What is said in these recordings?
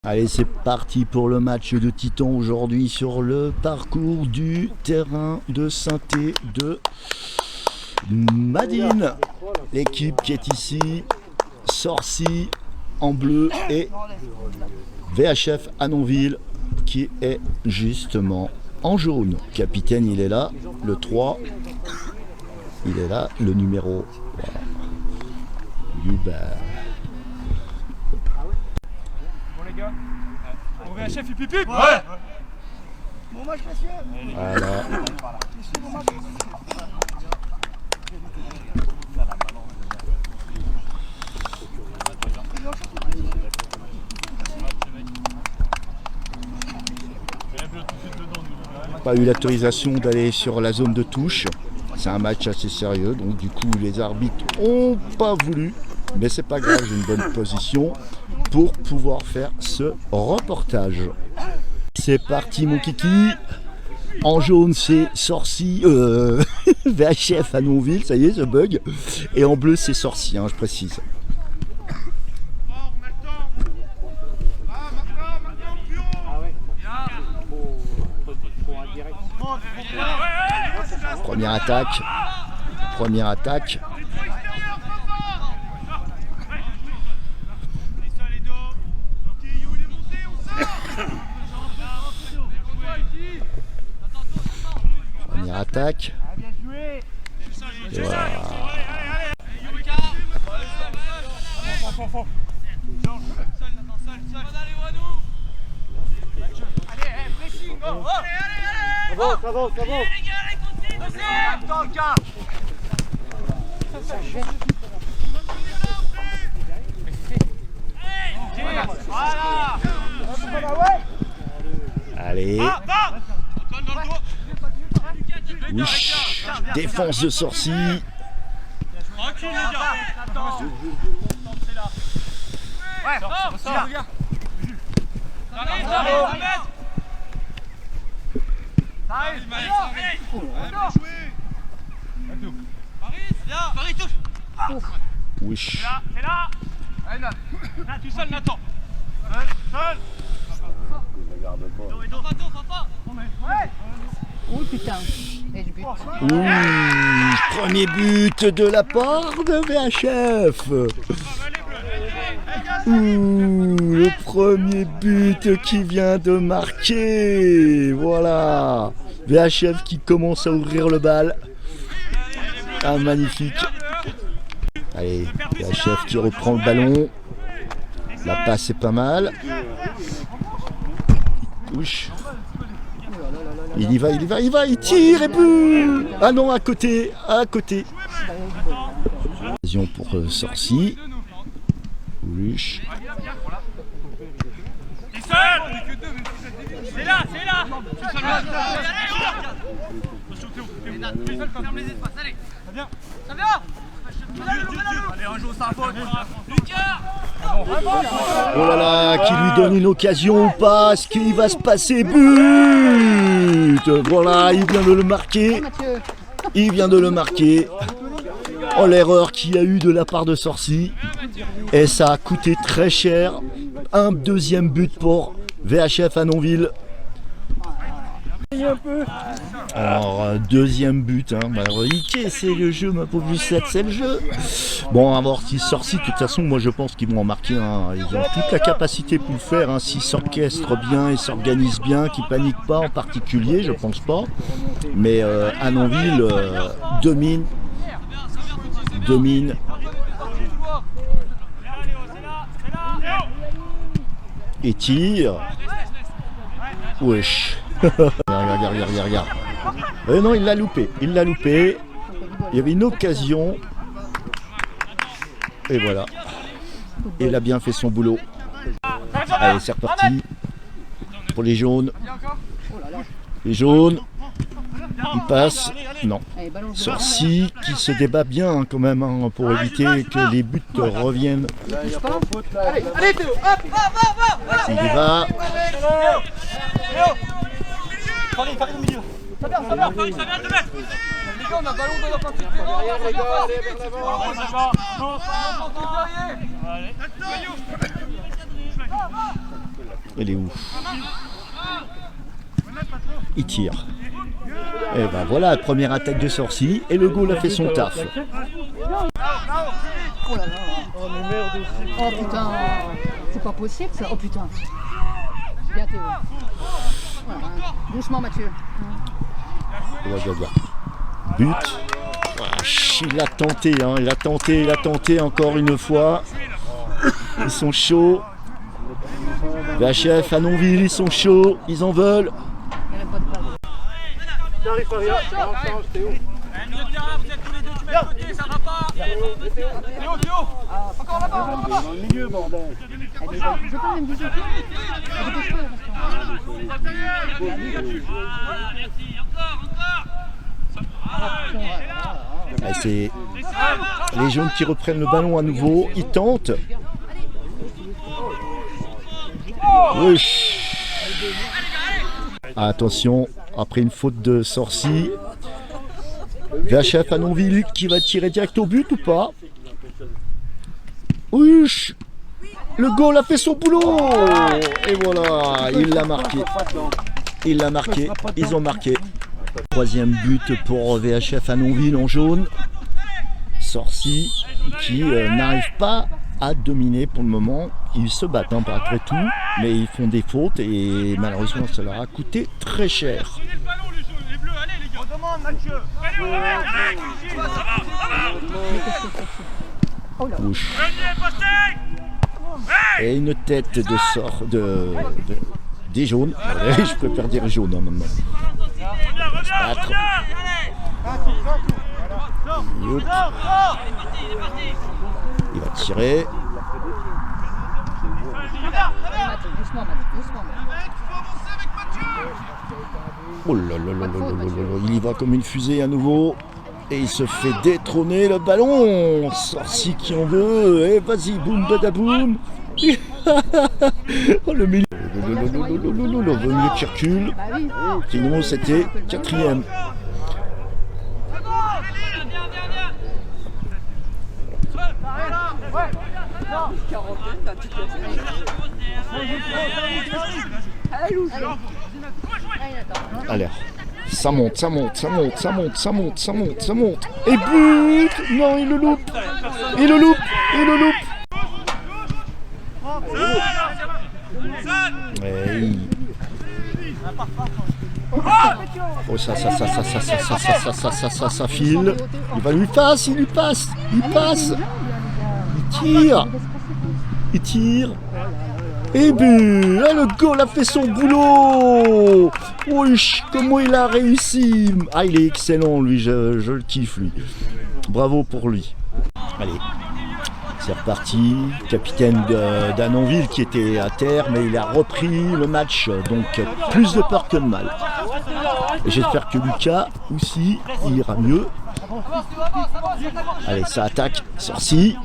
Allez, c'est parti pour le match de Titan aujourd'hui sur le parcours du terrain de synthé de Madine. L'équipe qui est ici, Sorcy en bleu et VHF Annonville qui est justement en jaune. Capitaine, il est là, le 3, il est là, le numéro. Voilà. Hubert. Bon VHF, il pipi. Ouais. Bon match, monsieur. Voilà. Pas eu l'autorisation d'aller sur la zone de touche. C'est un match assez sérieux, donc du coup les arbitres ont pas voulu, mais c'est pas grave, j'ai une bonne position pour pouvoir faire ce reportage. C'est parti mon kiki. En jaune c'est Sorcy, VHF Annonville, ça y est, je bug. Et en bleu c'est Sorcy, hein, je précise. Première attaque. Première attaque. Première attaque. Et voilà. Ça va. Allez. Wish. Défense de Sorcy. Tranquille les gars. Ouais, sors. Paris touche. Wish. C'est là. Là, tout seul, Nathan. Seul. Oh putain. Et du but. Premier but de la part de VHF. Le premier but qui vient de marquer. Voilà. VHF qui commence à ouvrir le bal. Ah, magnifique. Allez, VHF qui reprend le ballon. La passe est pas mal. Il touche. Il y va, il tire et but. Ah non, à côté. Occasion pour Sorcy. Luche. C'est là. Ça vient. Allez, un jour ça faute. Lucas. Oh là là, qui lui donne une occasion ou pas? Est-ce qu'il va se passer? But. Voilà, il vient de le marquer. Oh, l'erreur qu'il y a eu de la part de Sorcy. Et ça a coûté très cher. Un deuxième but pour VHF Annonville. Alors, deuxième but, hein. Bah, c'est le jeu, ma pauvre Lucette, c'est le jeu. Bon, à voir si Sorcy, de toute façon, moi je pense qu'ils vont en marquer un. Ils ont toute la capacité pour le faire, hein. S'ils s'orchestrent bien et s'organisent bien, qu'ils paniquent pas en particulier, je pense pas. Mais Annonville domine. Et tire. Wesh. Regarde. Non, il l'a loupé. Il y avait une occasion. Et voilà. Et il a bien fait son boulot. Allez, c'est reparti. Pour les jaunes. Il passe. Non. Sorcy qui se débat bien hein, quand même hein, pour éviter que les buts reviennent. Allez, Théo, hop. Il y va. Paris au milieu. Ça vient de mettre. Les gars, on a ballon dans la partie. Derrière, les gars, allez vers l'avant. Elle est où? Il tire. Et ben voilà, première attaque de Sorcy. Et le goal a fait son taf. Oh là là. Oh putain. C'est pas possible ça. Oh putain. Bien Théo. Voilà. Doucement Mathieu. But. Il a tenté, hein. Il a tenté encore une fois. Ils sont chauds. VHF à Nonville, ils sont chauds. Ils en veulent. Il n'y a pas de balle. T'arrives pas rien. Milieu de terrain, vous êtes tous les deux, tu mets le côté, ça va pas. Théo. Encore là-bas. Dans le milieu, bordel. Je peux même dire. Voilà, merci. Encore. Et c'est les jaunes qui reprennent le ballon à nouveau. Ils tentent. Oui. Attention, après une faute de Sorcy. VHF à Nonville qui va tirer direct au but ou pas? Oui. Le goal a fait son boulot. Et voilà, il l'a marqué. Il l'a marqué. Ils ont marqué. Troisième but pour VHF à Nonville en jaune. Sorcy qui n'arrive pas à dominer pour le moment. Ils se battent hein, après tout, mais ils font des fautes et malheureusement ça leur a coûté très cher. Ouch. Et une tête de sort des jaunes. Ouais, je préfère dire jaune hein, maintenant. Battre. Il va tirer. Doucement Mathieu. Oh là là là là là là là. Il y va comme une fusée à nouveau. Et il se fait détrôner le ballon. Sorcy qui en veut. Et vas-y, boum, badaboum. Oh le milieu. Le milieu qui recule. Sinon c'était quatrième. Allez, ça monte. Et but! Non, il le loupe. Hey. Oh ça file. Il passe. Il tire. Et but! Ah, le goal a fait son boulot! Oui, comment il a réussi! Ah, il est excellent, lui, je le kiffe, lui. Bravo pour lui. Allez, c'est reparti. Capitaine d'Annonville qui était à terre, mais il a repris le match, donc plus de peur que de mal. Et j'espère que Lucas aussi il ira mieux. Allez, ça attaque. Sorcy,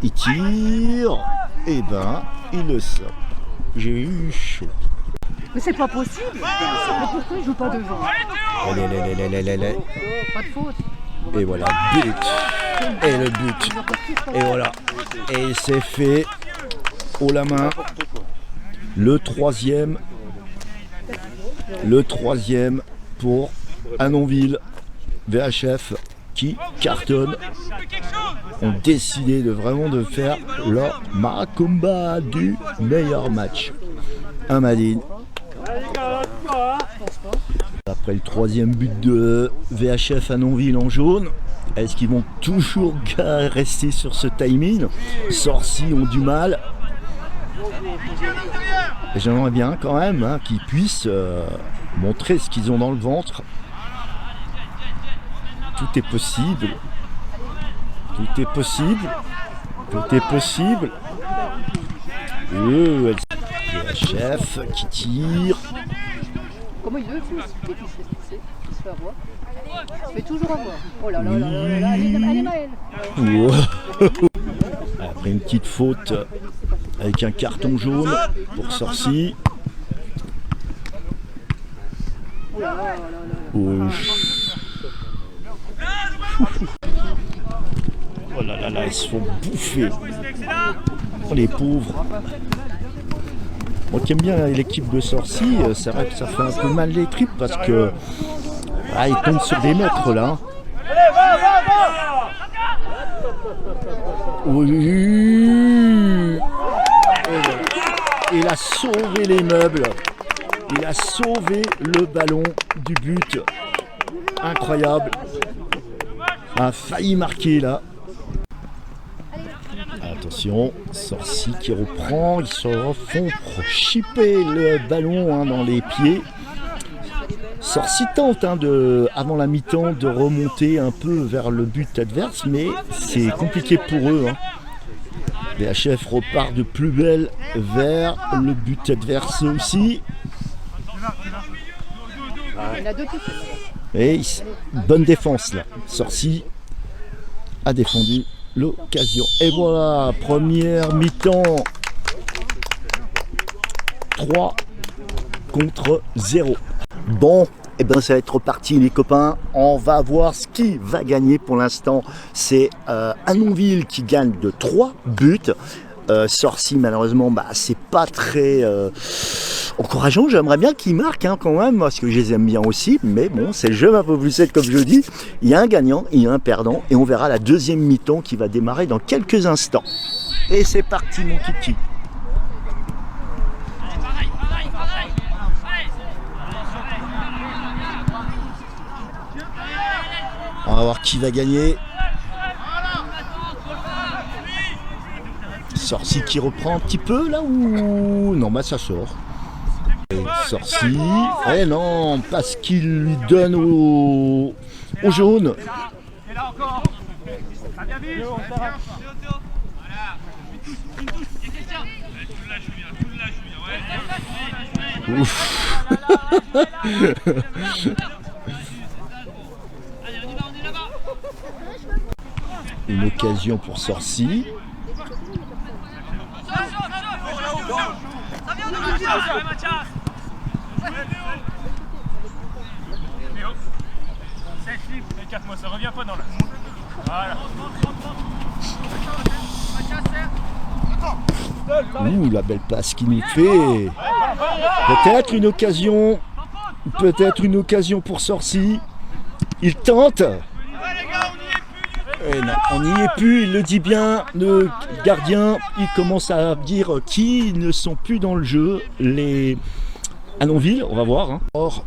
il tire. Et ben, il le sort. J'ai eu chaud. Mais c'est pas possible. Mais pourquoi il joue pas devant? Allez. Pas de faute. Et voilà, but. Et le but. Et voilà. Et c'est fait. Haut la main. Le troisième pour Annonville. VHF qui cartonne. Ont décidé de faire leur Macumba du meilleur match. Un Madine. Après le troisième but de VHF à Nonville en jaune, est-ce qu'ils vont toujours rester sur ce timing? Sorcy ont du mal. J'aimerais bien quand même hein, qu'ils puissent montrer ce qu'ils ont dans le ventre. Tout est possible. VHF qui tire. Comment il veut il se fait avoir. Il se fait toujours avoir. Oh là là là là là. Allez Maël. Après une petite faute avec un carton jaune pour Sorcy. Oh là là là là. Oh là là là, ils se font bouffer. Oh, les pauvres. Moi qui aime bien l'équipe de Sorcy, c'est vrai que ça fait un peu mal les tripes parce que ils tombent sur des mètres là. Oui. Il a sauvé les meubles. Il a sauvé le ballon du but. Incroyable. A failli marquer là. Attention, Sorcy qui reprend. Ils se refont chipper le ballon dans les pieds. Sorcy tente avant la mi-temps de remonter un peu vers le but adverse, mais c'est compliqué pour eux. VHF repart de plus belle vers le but adverse aussi. Et bonne défense là. Sorcy a défendu l'occasion. Et voilà, première mi-temps. 3 contre 0. Bon, et ben ça va être reparti les copains. On va voir ce qui va gagner pour l'instant. C'est Annonville qui gagne de 3 buts. Sorcy malheureusement c'est pas très encourageant. J'aimerais bien qu'ils marquent quand même parce que je les aime bien aussi, mais bon, c'est le jeu un peu plus 7 comme je dis. Il y a un gagnant, il y a un perdant et on verra la deuxième mi-temps qui va démarrer dans quelques instants. Et c'est parti mon kiki. On va voir qui va gagner. Sorcy qui reprend un petit peu là ou non, ça sort. Sorcy, non, parce qu'il lui donne au jaune. Ouf. Une occasion pour Sorcy. Ça revient pas dans la. Voilà. Ouh, la belle passe qu'il nous fait. Peut-être une occasion. Peut-être une occasion pour Sorcy. Il tente. Non, on n'y est plus, il le dit bien, le gardien, il commence à dire qui ne sont plus dans le jeu, les Annonville, on va voir. Or,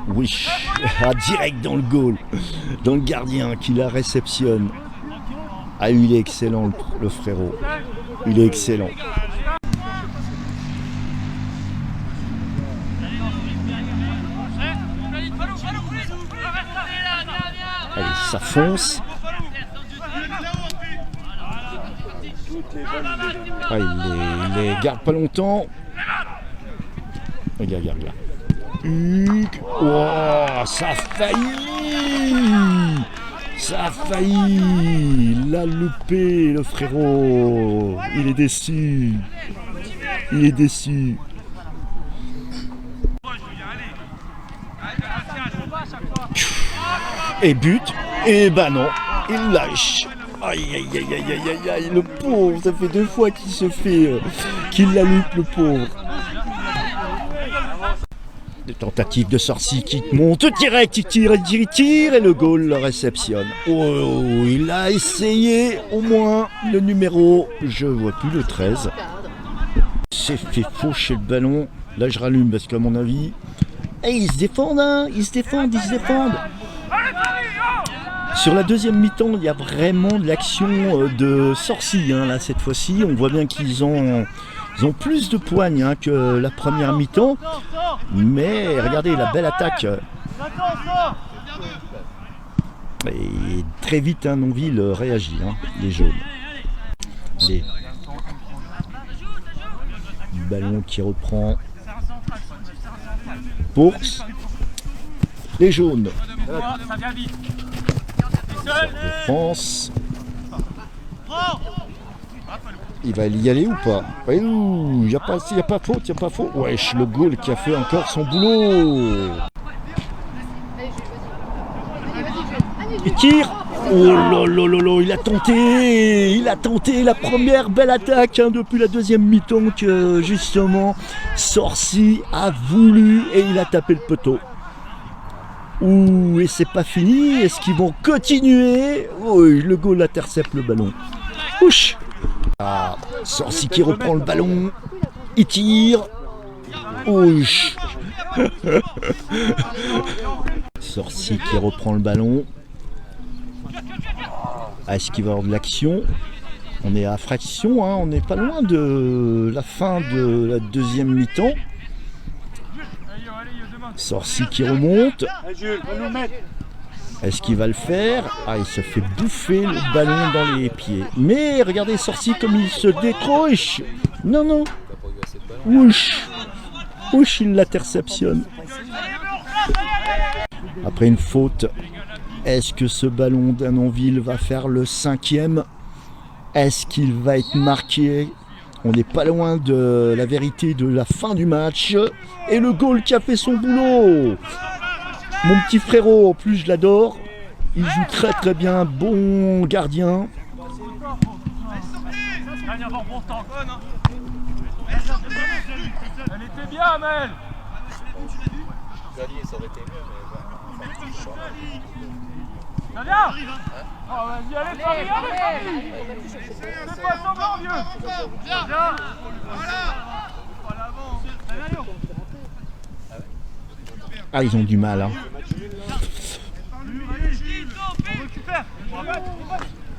oui, direct dans le goal, dans le gardien qui la réceptionne. Ah, il est excellent le frérot, il est excellent. Allez, ça fonce. Il les garde pas longtemps. Regarde. Oh, ça a failli. Ça a failli. Il a loupé le frérot. Il est déçu. Et but, et non, il lâche. Aïe, le pauvre, ça fait 2 fois qu'il se fait, qu'il la loupe le pauvre. Des tentatives de Sorcy qui monte direct, il tire, et le goal le réceptionne. Oh, il a essayé au moins le numéro, je vois plus le 13. C'est fait faucher le ballon, là je rallume parce qu'à mon avis, ils se défendent, ils se défendent. Sur la deuxième mi-temps, il y a vraiment de l'action de Sorcy. Là, cette fois-ci, on voit bien qu'ils ont plus de poigne que la première mi-temps. Mais regardez la belle attaque. Et très vite, Annonville réagit, les jaunes. Les ballon qui reprend pour les jaunes. Ça vient vite. Défense. Il va y aller ou pas? Il n'y a pas faute, Wesh, le goal qui a fait encore son boulot. Il tire. Oh là là là là, il a tenté la première belle attaque hein, depuis la deuxième mi-temps que justement Sorcy a voulu et il a tapé le poteau. Ouh, et c'est pas fini, est-ce qu'ils vont continuer? Oui, le goal intercepte le ballon. Ouch. Ah, Sorcy qui reprend le ballon, il tire. Ouch. Sorcy qui reprend le ballon. Est-ce qu'il va y avoir de l'action? On est à fraction, hein, on n'est pas loin de la fin de la deuxième mi-temps. Sorcy qui remonte. Est-ce qu'il va le faire? Ah, il se fait bouffer le ballon dans les pieds. Mais regardez Sorcy comme il se décroche. Non, non. Ouch. Ouch, il l'interceptionne. Après une faute, est-ce que ce ballon d'Annonville va faire le 5e? Est-ce qu'il va être marqué? On n'est pas loin de la vérité de la fin du match. Et le goal qui a fait son boulot. Mon petit frérot, en plus je l'adore. Il joue très très bien, bon gardien. Elle était bien, Amel. Ça aurait été mieux, Ça vient. Oh, vas-y, allez, allez. Fais pas semblant, vieux. Viens. Ah, ils ont du mal. Hein.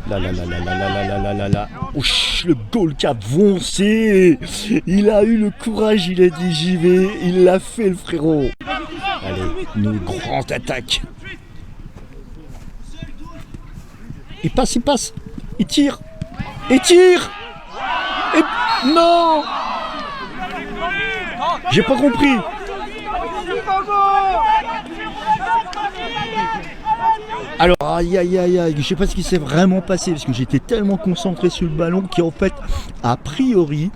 Là. Ouch, le goal qui a foncé. Il a eu le courage, il a dit j'y vais. Il l'a fait le frérot. Allez, une grande attaque. Il passe. Il tire. Et non. J'ai pas compris. Alors, aïe, je sais pas ce qui s'est vraiment passé parce que j'étais tellement concentré sur le ballon qu'en fait, a priori,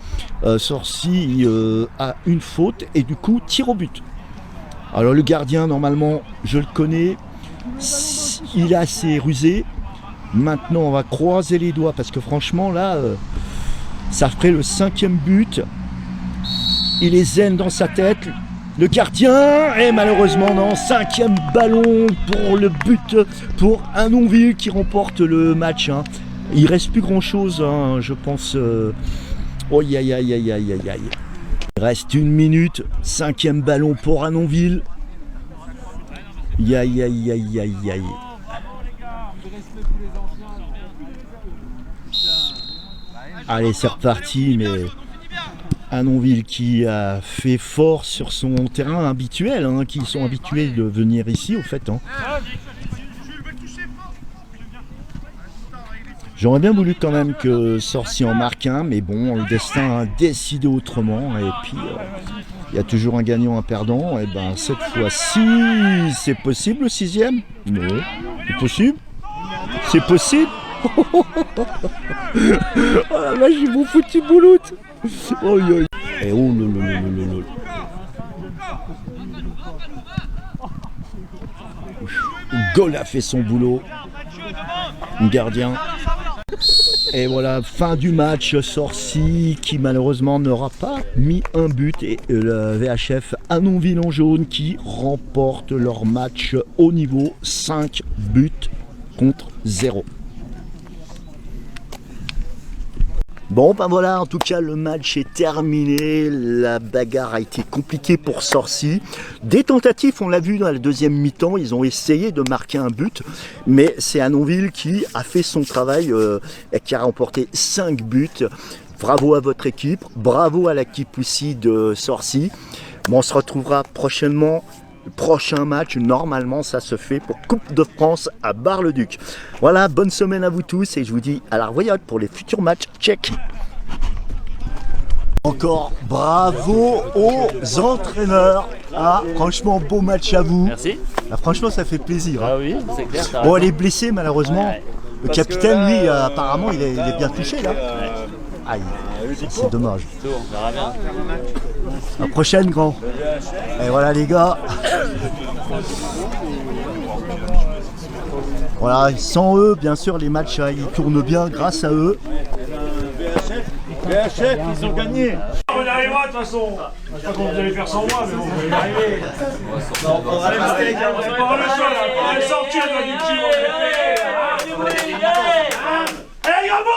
Sorcy a une faute et du coup, tire au but. Alors, le gardien, normalement, je le connais, il est assez rusé. Maintenant, on va croiser les doigts parce que franchement, là, ça ferait le 5e but. Il est zen dans sa tête. Le gardien, et malheureusement non, 5e ballon pour le but pour Annonville qui remporte le match. Hein. Il reste plus grand chose, hein, je pense. Oh, aïe. Il reste 1 minute, 5e ballon pour Annonville. Aïe. Allez, c'est reparti, mais Annonville qui a fait fort sur son terrain habituel, hein, qui sont habitués de venir ici au fait. Hein. J'aurais bien voulu quand même que Sorcy en marque un, mais bon, le destin a décidé autrement. Et puis, il y a toujours un gagnant, un perdant. Et ben cette fois-ci, c'est possible le 6e? Non, c'est possible. C'est possible. Oh la vache, ils m'ont foutu bouloute. Oh, et oh le. Goal a fait son boulot. Gardien. Et voilà, fin du match. Sorcy qui malheureusement n'aura pas mis un but. Et le VHF Annonville en jaune qui remporte leur match au niveau 5 buts contre 0. Bon ben voilà, en tout cas le match est terminé, la bagarre a été compliquée pour Sorcy. Des tentatives, on l'a vu dans la deuxième mi-temps, ils ont essayé de marquer un but, mais c'est Annonville qui a fait son travail et qui a remporté 5 buts. Bravo à votre équipe, bravo à l'équipe aussi de Sorcy. Bon, on se retrouvera prochainement. Le prochain match, normalement, ça se fait pour Coupe de France à Bar-le-Duc. Voilà, bonne semaine à vous tous et je vous dis à la revoyade pour les futurs matchs. Check. Encore bravo aux entraîneurs. Ah, franchement, beau match à vous. Merci. Ah, franchement, ça fait plaisir. Hein. Ah oui, c'est clair. Bon, elle est blessée malheureusement. Ouais. Le capitaine, lui, apparemment, il est bien touché là. Aïe, c'est dommage. On verra bien. À la prochaine, grand. Et voilà les gars. Voilà, sans eux, bien sûr, les matchs ils tournent bien grâce à eux. VHF, ils ont gagné. On y arrivera de toute façon. Je sais pas comment vous allez faire sans moi, mais bon, vous allez y arriver. On va rester les gars. On va pas le choix là. On va sortir de la Gucci. Allez, on va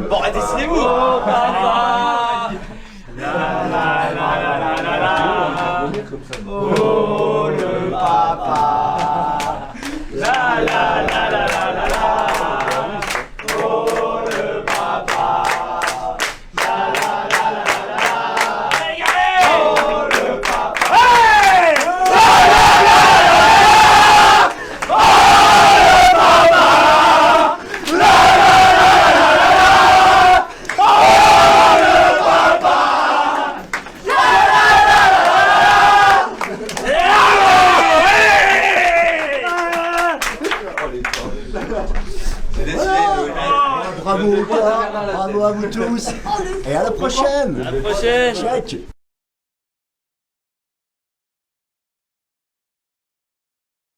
Bon, décidez-vous. Oh le papa. La la la la la la la. Oh le papa. La la la la la la. Oh le papa. Hey! Bravo, bravo à vous tous. Et à la prochaine. À la prochaine. Check.